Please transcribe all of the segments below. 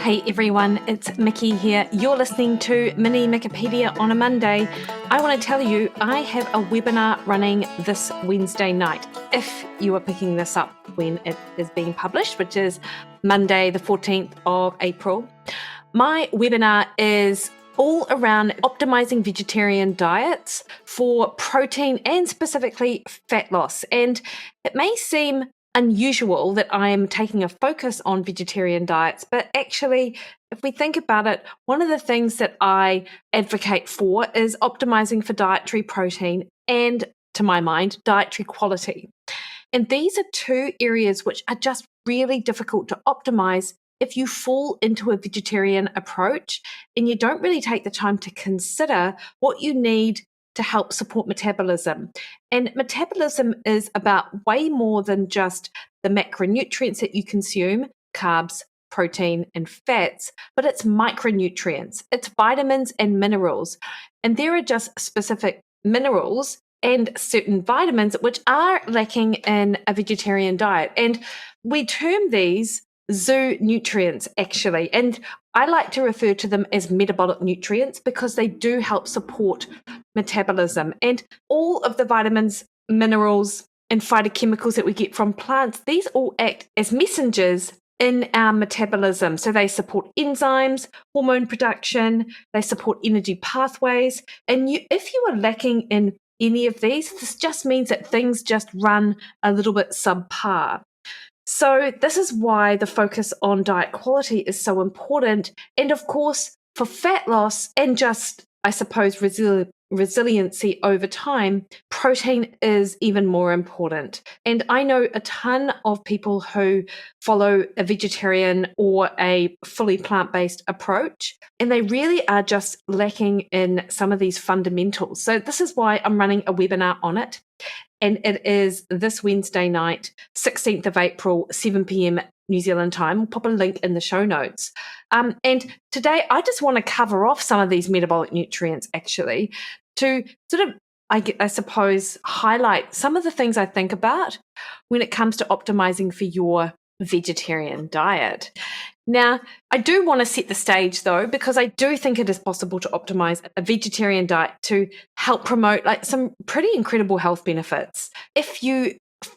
Hey everyone, it's Mikki here. You're listening to Mini Mikkipedia on a Monday. I want to tell you, I have a webinar running this Wednesday night. If you are picking this up when it is being published, which is Monday, the 14th of April. My webinar is all around optimizing vegetarian diets for protein and specifically fat loss. And it may seem unusual that I am taking a focus on vegetarian diets, but actually, if we think about it, one of the things that I advocate for is optimizing for dietary protein and, to my mind, dietary quality. And these are two areas which are just really difficult to optimize if you fall into a vegetarian approach and you don't really take the time to consider what you need to help support metabolism. And metabolism is about way more than just the macronutrients that you consume, carbs, protein, and fats, but it's micronutrients, it's vitamins and minerals. And there are just specific minerals and certain vitamins which are lacking in a vegetarian diet. And we term these zoo nutrients, actually. And I like to refer to them as metabolic nutrients because they do help support metabolism. And all of the vitamins, minerals, and phytochemicals that we get from plants, these all act as messengers in our metabolism. So they support enzymes, hormone production, they support energy pathways. And if you are lacking in any of these, this just means that things just run a little bit subpar. So this is why the focus on diet quality is so important. And of course, for fat loss and just, I suppose, resiliency over time, protein is even more important. And I know a ton of people who follow a vegetarian or a fully plant-based approach, and they really are just lacking in some of these fundamentals. So this is why I'm running a webinar on it. And it is this Wednesday night, 16th of April, 7 p.m. New Zealand time. We'll pop a link in the show notes. And today, I just want to cover off some of these metabolic nutrients, actually, to sort of, I suppose, highlight some of the things I think about when it comes to optimizing for your vegetarian diet. Now, I do want to set the stage though, because I do think it is possible to optimize a vegetarian diet to help promote some pretty incredible health benefits. If you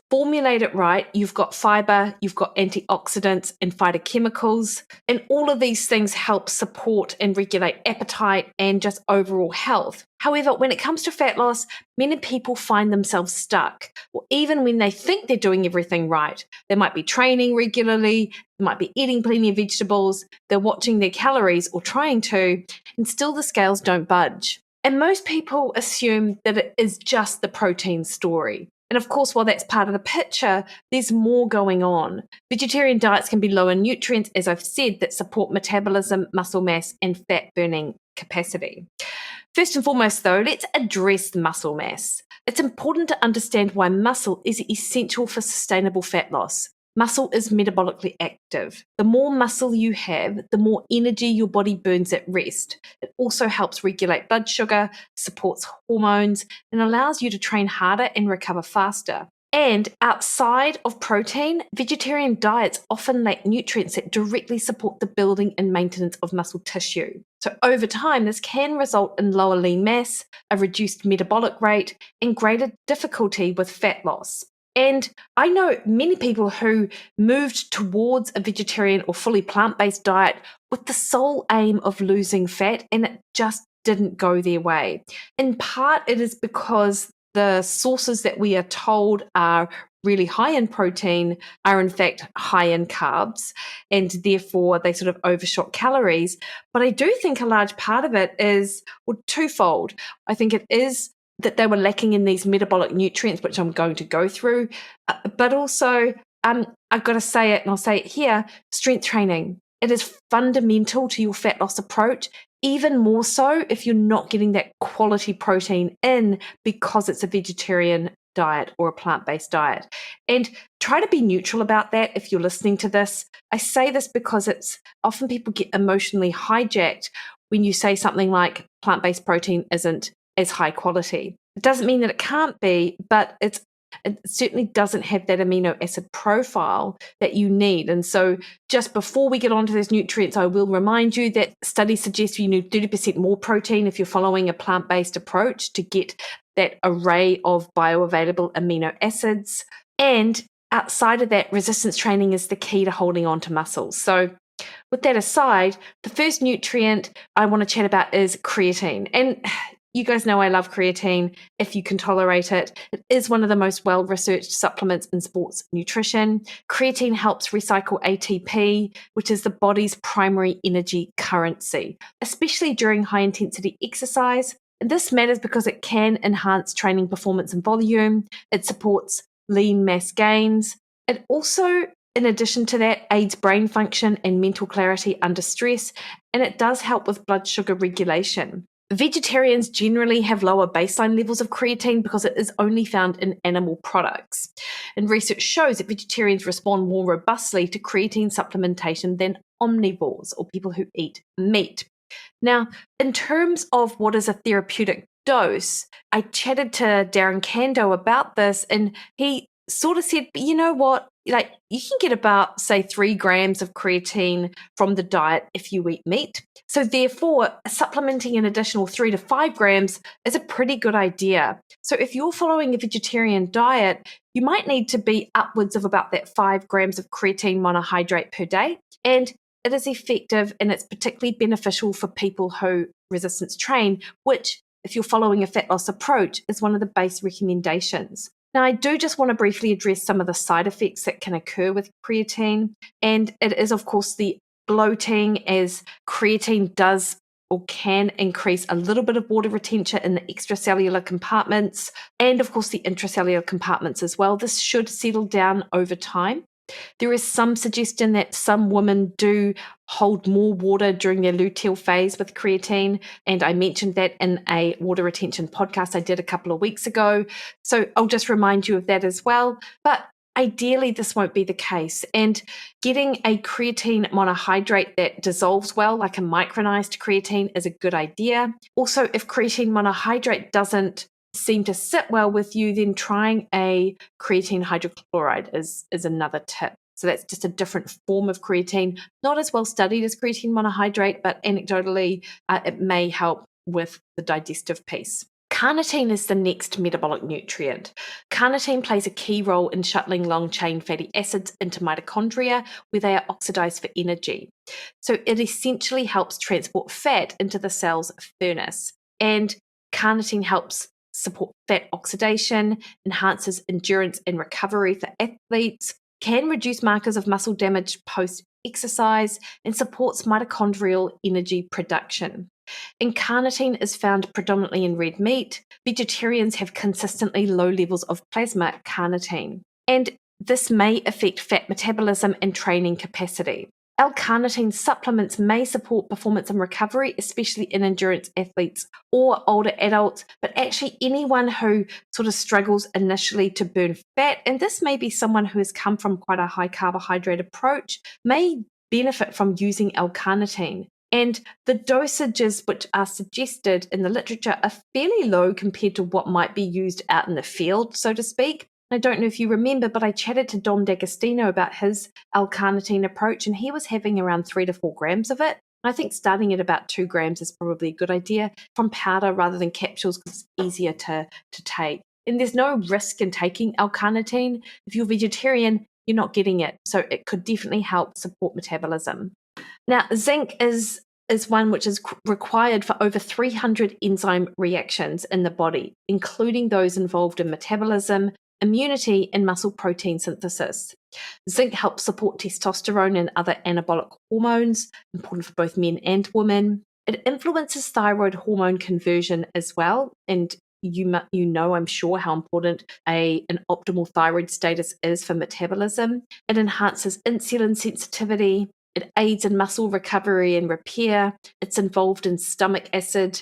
formulate it right, you've got fiber, you've got antioxidants and phytochemicals, and all of these things help support and regulate appetite and just overall health. However, when it comes to fat loss, many people find themselves stuck, or even when they think they're doing everything right. They might be training regularly, they might be eating plenty of vegetables, they're watching their calories or trying to, and still the scales don't budge. And most people assume that it is just the protein story. And of course, while that's part of the picture, there's more going on. Vegetarian diets can be low in nutrients, as I've said, that support metabolism, muscle mass, and fat burning capacity. First and foremost, though, let's address muscle mass. It's important to understand why muscle is essential for sustainable fat loss. Muscle is metabolically active. The more muscle you have, the more energy your body burns at rest. It also helps regulate blood sugar, supports hormones, and allows you to train harder and recover faster. And outside of protein, vegetarian diets often lack nutrients that directly support the building and maintenance of muscle tissue. So over time, this can result in lower lean mass, a reduced metabolic rate, and greater difficulty with fat loss. And I know many people who moved towards a vegetarian or fully plant-based diet with the sole aim of losing fat, and it just didn't go their way. In part, it is because the sources that we are told are really high in protein are in fact high in carbs, and therefore they sort of overshot calories. But I do think a large part of it is twofold. I think it is that they were lacking in these metabolic nutrients, which I'm going to go through. But also, I've got to say it, and I'll say it here, strength training. It is fundamental to your fat loss approach, even more so if you're not getting that quality protein in because it's a vegetarian diet or a plant-based diet. And try to be neutral about that if you're listening to this. I say this because it's often people get emotionally hijacked when you say something like plant-based protein isn't as high quality. It doesn't mean that it can't be, but it's It certainly doesn't have that amino acid profile that you need. And so just before we get on to those nutrients, I will remind you that studies suggest you need 30% more protein if you're following a plant-based approach to get that array of bioavailable amino acids. And outside of that, resistance training is the key to holding on to muscles. So with that aside, the first nutrient I want to chat about is creatine. And you guys know I love creatine if you can tolerate it. It is one of the most well-researched supplements in sports nutrition. Creatine helps recycle ATP, which is the body's primary energy currency, especially during high-intensity exercise. And this matters because it can enhance training performance and volume. It supports lean mass gains. It also, in addition to that, aids brain function and mental clarity under stress, and it does help with blood sugar regulation. Vegetarians generally have lower baseline levels of creatine because it is only found in animal products. And research shows that vegetarians respond more robustly to creatine supplementation than omnivores or people who eat meat. Now, in terms of what is a therapeutic dose, I chatted to Darren Kando about this, and he sort of said, you know what, like you can get about, say, 3 grams of creatine from the diet if you eat meat. So therefore, supplementing an additional 3 to 5 grams is a pretty good idea. So if you're following a vegetarian diet, you might need to be upwards of about that 5 grams of creatine monohydrate per day. And it is effective, and it's particularly beneficial for people who resistance train, which, if you're following a fat loss approach, is one of the base recommendations. Now, I do just want to briefly address some of the side effects that can occur with creatine, and it is, of course, the bloating, as creatine does or can increase a little bit of water retention in the extracellular compartments, and, of course, the intracellular compartments as well. This should settle down over time. There is some suggestion that some women do hold more water during their luteal phase with creatine, and I mentioned that in a water retention podcast I did a couple of weeks ago. So I'll just remind you of that as well. But ideally, this won't be the case. And getting a creatine monohydrate that dissolves well, like a micronized creatine, is a good idea. Also, if creatine monohydrate doesn't seem to sit well with you, then trying a creatine hydrochloride is another tip. So that's just a different form of creatine, not as well studied as creatine monohydrate, but anecdotally, it may help with the digestive piece. Carnitine is the next metabolic nutrient. Carnitine plays a key role in shuttling long-chain fatty acids into mitochondria, where they are oxidized for energy. So it essentially helps transport fat into the cell's furnace. And carnitine helps support fat oxidation, enhances endurance and recovery for athletes, can reduce markers of muscle damage post-exercise, and supports mitochondrial energy production. And carnitine is found predominantly in red meat. Vegetarians have consistently low levels of plasma carnitine, and this may affect fat metabolism and training capacity. L-carnitine supplements may support performance and recovery, especially in endurance athletes or older adults, but actually anyone who sort of struggles initially to burn fat, and this may be someone who has come from quite a high carbohydrate approach, may benefit from using L-carnitine. And the dosages which are suggested in the literature are fairly low compared to what might be used out in the field, so to speak. I don't know if you remember, but I chatted to Dom D'Agostino about his L-carnitine approach, and he was having around 3 to 4 grams of it. I think starting at about 2 grams is probably a good idea from powder rather than capsules because it's easier to take. And there's no risk in taking L-carnitine. If you're vegetarian, you're not getting it. So it could definitely help support metabolism. Now, zinc is one which is required for over 300 enzyme reactions in the body, including those involved in metabolism, immunity, and muscle protein synthesis. Zinc helps support testosterone and other anabolic hormones, important for both men and women. It influences thyroid hormone conversion as well, and you know, I'm sure, how important an optimal thyroid status is for metabolism. It enhances insulin sensitivity. It aids in muscle recovery and repair. It's involved in stomach acid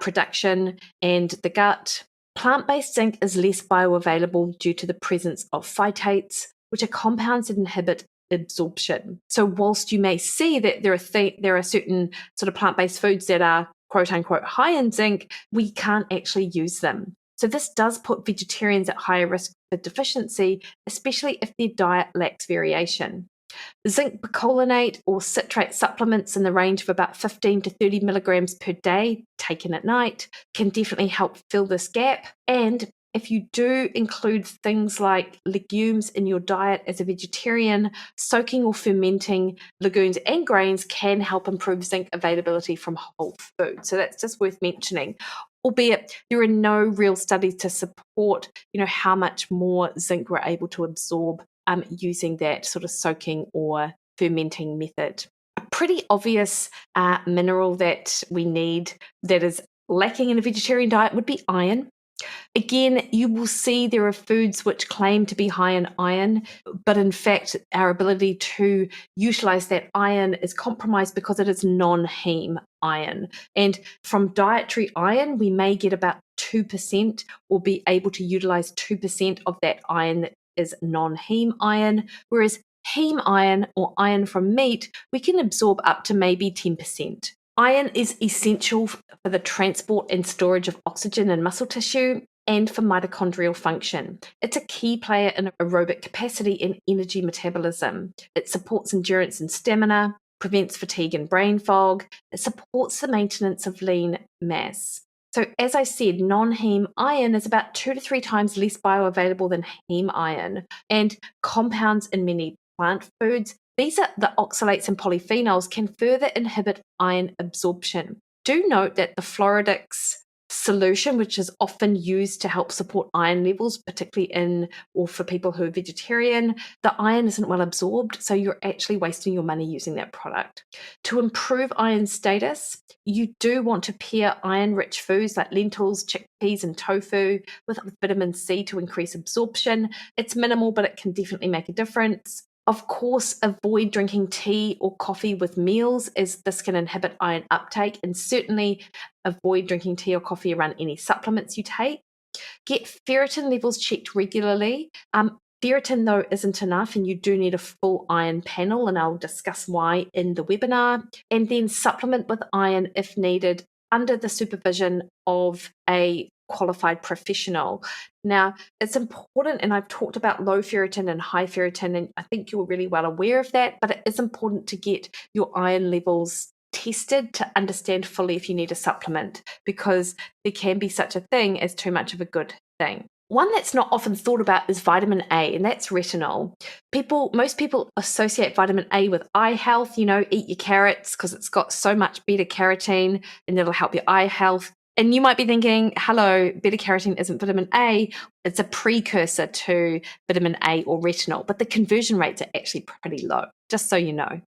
production and the gut. Plant-based zinc is less bioavailable due to the presence of phytates, which are compounds that inhibit absorption. So whilst you may see that there are certain sort of plant-based foods that are quote-unquote high in zinc, we can't actually use them. So this does put vegetarians at higher risk for deficiency, especially if their diet lacks variation. Zinc picolinate or citrate supplements in the range of about 15 to 30 milligrams per day, taken at night, can definitely help fill this gap. And if you do include things like legumes in your diet as a vegetarian, soaking or fermenting legumes and grains can help improve zinc availability from whole food. So that's just worth mentioning. Albeit there are no real studies to support, how much more zinc we're able to absorb using that sort of soaking or fermenting method. A pretty obvious mineral that we need that is lacking in a vegetarian diet would be iron. Again, you will see there are foods which claim to be high in iron, but in fact, our ability to utilize that iron is compromised because it is non-heme iron. And from dietary iron, we may get about 2% or be able to utilize 2% of that iron that is non-heme iron, whereas heme iron or iron from meat, we can absorb up to maybe 10%. Iron is essential for the transport and storage of oxygen in muscle tissue and for mitochondrial function. It's a key player in aerobic capacity and energy metabolism. It supports endurance and stamina, prevents fatigue and brain fog. It supports the maintenance of lean mass. So as I said, non-heme iron is about 2 to 3 times less bioavailable than heme iron, and compounds in many plant foods, these are the oxalates and polyphenols, can further inhibit iron absorption. Do note that the Floridix solution, which is often used to help support iron levels, particularly in or for people who are vegetarian, the iron isn't well absorbed, so you're actually wasting your money using that product. To improve iron status, you do want to pair iron-rich foods like lentils, chickpeas, and tofu with vitamin C to increase absorption. It's minimal, but it can definitely make a difference. Of course, avoid drinking tea or coffee with meals, as this can inhibit iron uptake, and certainly avoid drinking tea or coffee around any supplements you take. Get ferritin levels checked regularly. Ferritin, though, isn't enough, and you do need a full iron panel, and I'll discuss why in the webinar. And then supplement with iron if needed under the supervision of a qualified professional. Now, it's important, and I've talked about low ferritin and high ferritin, and I think you're really well aware of that, but it is important to get your iron levels tested to understand fully if you need a supplement, because there can be such a thing as too much of a good thing. One that's not often thought about is vitamin A, and that's retinol. Most people associate vitamin A with eye health, eat your carrots because it's got so much beta carotene and it'll help your eye health. And you might be thinking, hello, beta carotene isn't vitamin A. It's a precursor to vitamin A or retinol, but the conversion rates are actually pretty low, just so you know.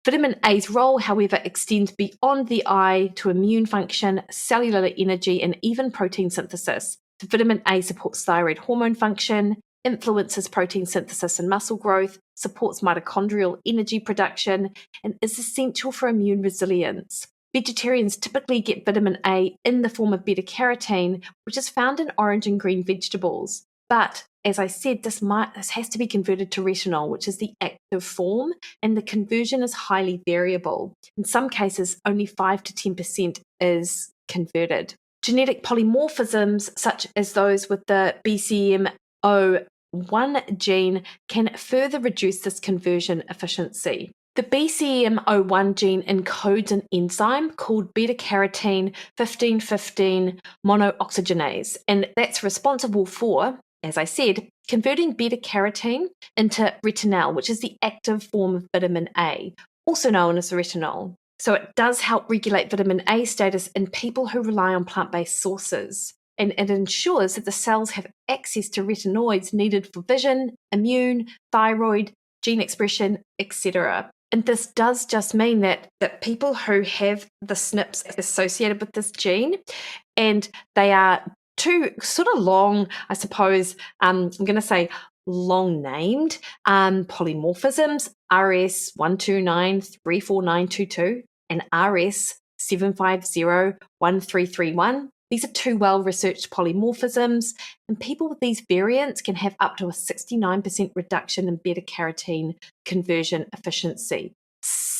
Vitamin A's role, however, extends beyond the eye to immune function, cellular energy, and even protein synthesis. So vitamin A supports thyroid hormone function, influences protein synthesis and muscle growth, supports mitochondrial energy production, and is essential for immune resilience. Vegetarians typically get vitamin A in the form of beta carotene, which is found in orange and green vegetables. But as I said, this has to be converted to retinol, which is the active form, and the conversion is highly variable. In some cases, only 5 to 10% is converted. Genetic polymorphisms, such as those with the BCM01 gene, can further reduce this conversion efficiency. The BCM01 gene encodes an enzyme called beta-carotene 1515 monooxygenase, and that's responsible for, as I said, converting beta-carotene into retinol, which is the active form of vitamin A, also known as retinol. So it does help regulate vitamin A status in people who rely on plant-based sources, and it ensures that the cells have access to retinoids needed for vision, immune, thyroid, gene expression, etc. And this does just mean that people who have the SNPs associated with this gene, and they are two sort of long, I suppose, I'm going to say long named polymorphisms, RS1293492 and RS7501331. These are two well-researched polymorphisms, and people with these variants can have up to a 69% reduction in beta-carotene conversion efficiency.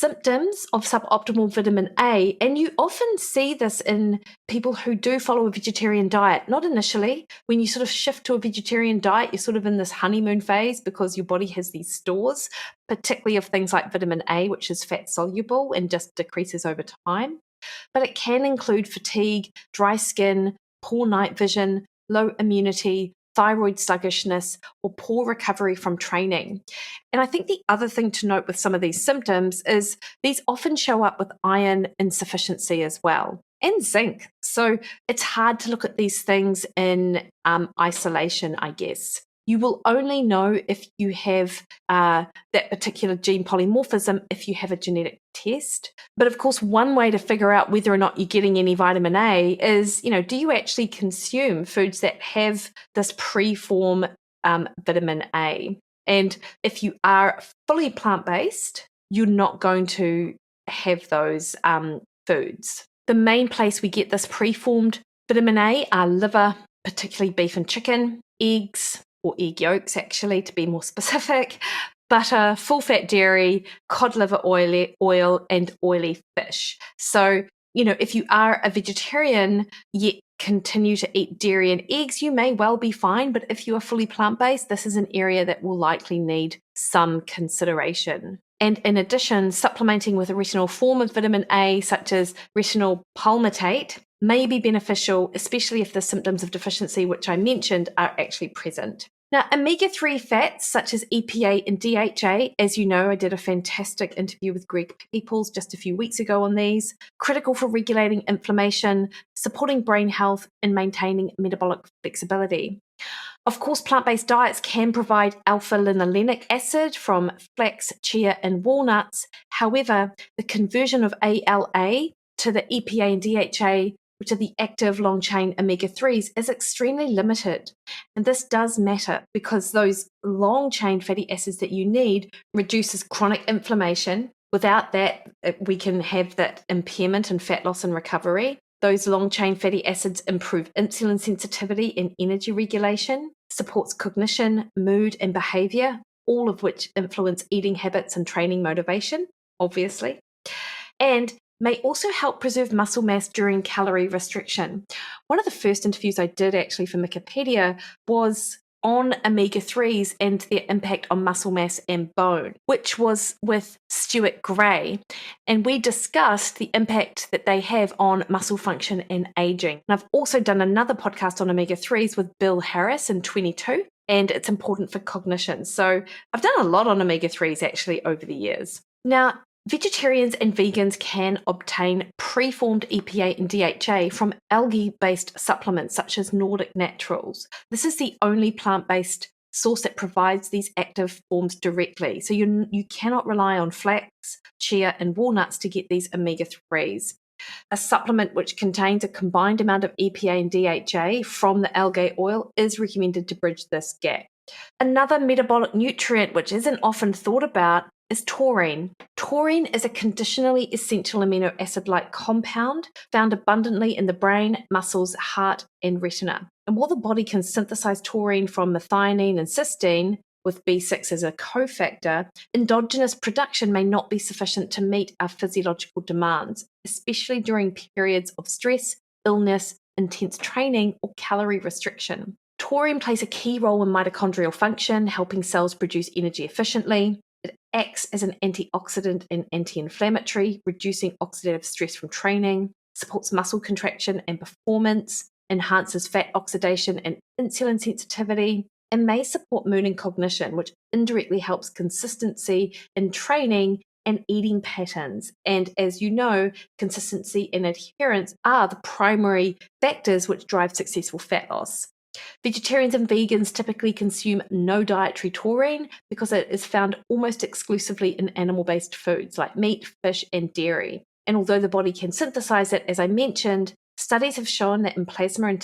symptoms of suboptimal vitamin A, and you often see this in people who do follow a vegetarian diet. Not initially. When you sort of shift to a vegetarian diet, you're sort of in this honeymoon phase because your body has these stores, particularly of things like vitamin A, which is fat soluble and just decreases over time. But it can include fatigue, dry skin, poor night vision, low immunity, thyroid sluggishness, or poor recovery from training. And I think the other thing to note with some of these symptoms is these often show up with iron insufficiency as well, and zinc. So it's hard to look at these things in isolation, I guess. You will only know if you have that particular gene polymorphism if you have a genetic test. But of course, one way to figure out whether or not you're getting any vitamin A is, do you actually consume foods that have this preform vitamin A? And if you are fully plant-based, you're not going to have those foods. The main place we get this preformed vitamin A are liver, particularly beef and chicken, eggs, or egg yolks actually, to be more specific, butter, full-fat dairy, cod liver oil, and oily fish. So, if you are a vegetarian, yet continue to eat dairy and eggs, you may well be fine. But if you are fully plant-based, this is an area that will likely need some consideration. And in addition, supplementing with a retinol form of vitamin A, such as retinol palmitate, may be beneficial, especially if the symptoms of deficiency, which I mentioned, are actually present. Now, omega-3 fats such as EPA and DHA, as you know, I did a fantastic interview with Greg Peoples just a few weeks ago on these, critical for regulating inflammation, supporting brain health, and maintaining metabolic flexibility. Of course, plant-based diets can provide alpha-linolenic acid from flax, chia, and walnuts. However, the conversion of ALA to the EPA and DHA, which are the active long-chain omega-3s, is extremely limited. And this does matter because those long-chain fatty acids that you need reduces chronic inflammation. Without that, we can have that impairment in fat loss and recovery. Those long-chain fatty acids improve insulin sensitivity and energy regulation, supports cognition, mood, and behavior, all of which influence eating habits and training motivation, obviously. And may also help preserve muscle mass during calorie restriction. One of the first interviews I did actually for Mikkipedia was on omega-3s and their impact on muscle mass and bone, which was with Stuart Gray. And we discussed the impact that they have on muscle function and aging. And I've also done another podcast on omega-3s with Bill Harris in 22, and it's important for cognition. So I've done a lot on omega-3s actually over the years. Now, vegetarians and vegans can obtain preformed EPA and DHA from algae-based supplements such as Nordic Naturals. This is the only plant-based source that provides these active forms directly. So you cannot rely on flax, chia, and walnuts to get these omega-3s. A supplement which contains a combined amount of EPA and DHA from the algae oil is recommended to bridge this gap. Another metabolic nutrient which isn't often thought about is taurine. Taurine is a conditionally essential amino acid-like compound found abundantly in the brain, muscles, heart, and retina. And while the body can synthesize taurine from methionine and cysteine, with B6 as a cofactor, endogenous production may not be sufficient to meet our physiological demands, especially during periods of stress, illness, intense training, or calorie restriction. Taurine plays a key role in mitochondrial function, helping cells produce energy efficiently. It acts as an antioxidant and anti-inflammatory, reducing oxidative stress from training, supports muscle contraction and performance, enhances fat oxidation and insulin sensitivity, and may support mood and cognition, which indirectly helps consistency in training and eating patterns. And as you know, consistency and adherence are the primary factors which drive successful fat loss. Vegetarians and vegans typically consume no dietary taurine because it is found almost exclusively in animal-based foods like meat, fish, and dairy. And although the body can synthesize it, as I mentioned, studies have shown that in plasma and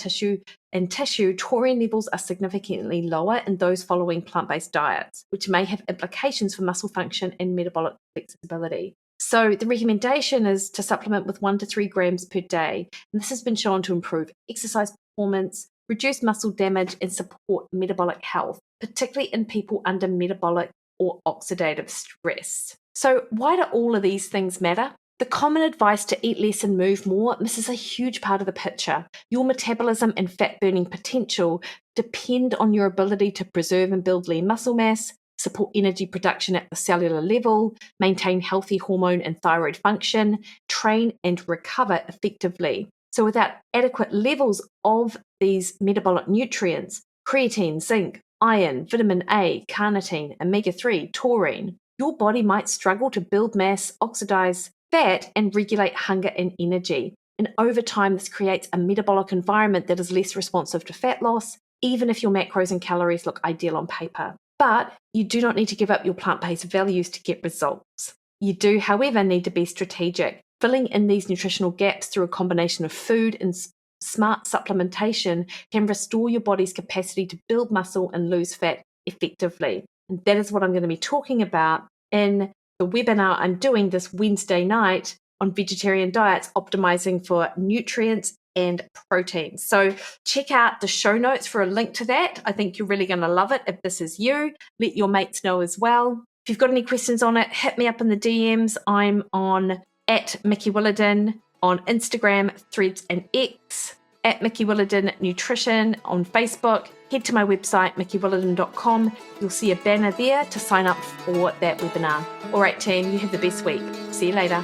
tissue, taurine levels are significantly lower in those following plant-based diets, which may have implications for muscle function and metabolic flexibility. So the recommendation is to supplement with 1 to 3 grams per day. And this has been shown to improve exercise performance, reduce muscle damage, and support metabolic health, particularly in people under metabolic or oxidative stress. So why do all of these things matter? The common advice to eat less and move more misses a huge part of the picture. Your metabolism and fat burning potential depend on your ability to preserve and build lean muscle mass, support energy production at the cellular level, maintain healthy hormone and thyroid function, train and recover effectively. So without adequate levels of these metabolic nutrients, creatine, zinc, iron, vitamin A, carnitine, omega-3, taurine, your body might struggle to build mass, oxidize fat, and regulate hunger and energy. And over time, this creates a metabolic environment that is less responsive to fat loss, even if your macros and calories look ideal on paper. But you do not need to give up your plant-based values to get results. You do, however, need to be strategic. Filling in these nutritional gaps through a combination of food and smart supplementation can restore your body's capacity to build muscle and lose fat effectively. And that is what I'm going to be talking about in the webinar I'm doing this Wednesday night on vegetarian diets, optimizing for nutrients and protein. So check out the show notes for a link to that. I think you're really going to love it if this is you. Let your mates know as well. If you've got any questions on it, hit me up in the DMs. I'm on at Mikki Williden on Instagram, Threads, and X, at Mikki Williden Nutrition on Facebook. Head to my website, mikkiwilliden.com. You'll see a banner there to sign up for that webinar. All right, team, you have the best week. See you later.